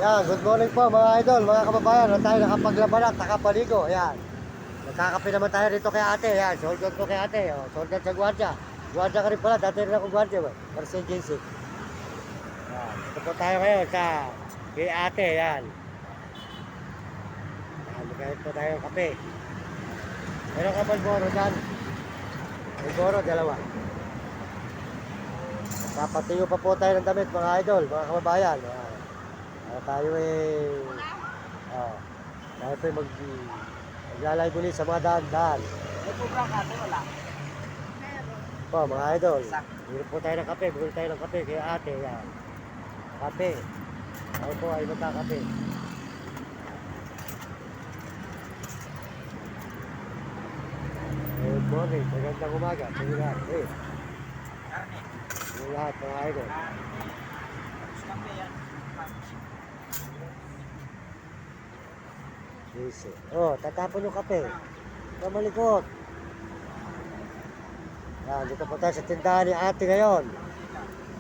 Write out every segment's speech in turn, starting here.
Yan, good morning po mga idol, mga kababayan. Na tayo nakapaglaban at nakapaligo. Yan. Nagkakape naman tayo rito kay ate. Yan, sold out ko kay ate. Oh, sold out sa gwardiya. Gwardiya ka rin pala, dati rin ako gwardiya. Para sa agency. Yan, ito po tayo ngayon sa kay ate. Yan. Yan, magkahit po tayo ng kape. Meron ka Malboro dyan? Malboro, dalawa. Papatiyo pa po tayo ng damit mga idol, mga kababayan. Yan. Tayo tayo po maglalay ulit sa mga daan-daan. May sobrang kaso, wala. Po, mga idol, bili po tayo ng kape, bili tayo ng kape kay ate, yan. Kape. Tayo po ay magkakape. Good morning, magandang umaga. Sige lahat, Karne. Sige lahat, mga idol. Kape yan. Easy. Oh, tatapon yung kape. Ito malikot. Yan, dito po tayo sa tindahan ni ate ngayon.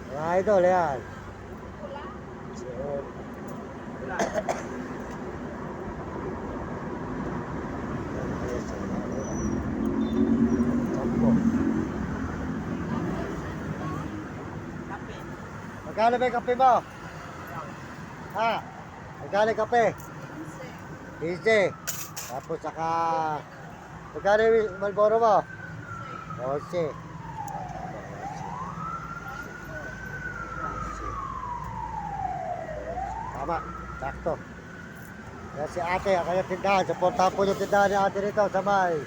Mga idol, yan. So, Sampo. Kape. Magkano ba yung kape mo? Ha? Magkano yung kape? Easy. Tapos saka magkano yung Malboro mo? 12. Tama, sakto. Yan si ate, ang kanyang tindahan. Supportahan po yung tindahan ni ate rito sa may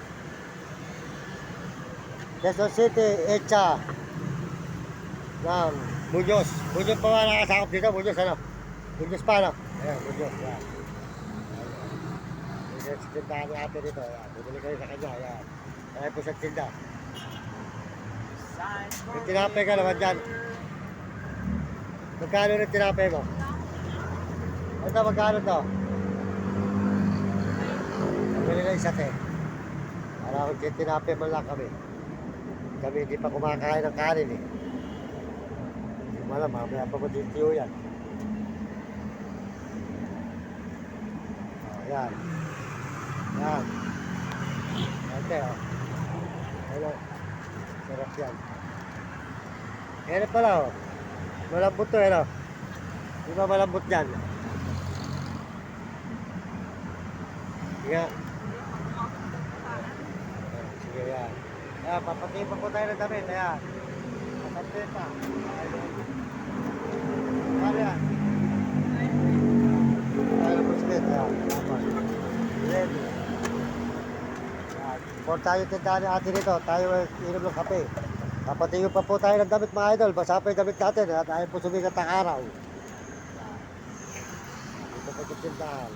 Quezon City, Echa ng Muñoz. Muñoz pa ba nakasakop dito? Muñoz ano? Muñoz pa ano? Ayan, Muñoz. Yan. Yan si tindahan ni ate rito. Yan. Bumili kayo sa kanya. Yan. Kaya po sa tindahan. May tinapay ka naman dyan. Magkano rin tinapay mo? Ito, magkano to? Pabili na isa te. Para kung tinapay mo lang kami. Kami hindi pa kumakain ng kanin eh. Hindi mo alam, mamaya pa matitiyo yan. Oh, yan. Yan. Ate, oh. Hello. Sarap yan. Yan pala, oh. Malambot to, ano? Di ba malambot yan? Sige. Sige, yan. Ayan, papatipan po tayo ng damit. Ayan. Papatay pa. Ano yan? Tayo ng puspit. Ayan. Ready. Ayan. Por tayo tindahan ni ate nito. Tayo inom ng kape. Papatiyo pa po tayo ng damit mga idol. Basa pa yung damit natin. At ayaw po sumigat ang araw. Ayan. Ito po yung tindahan.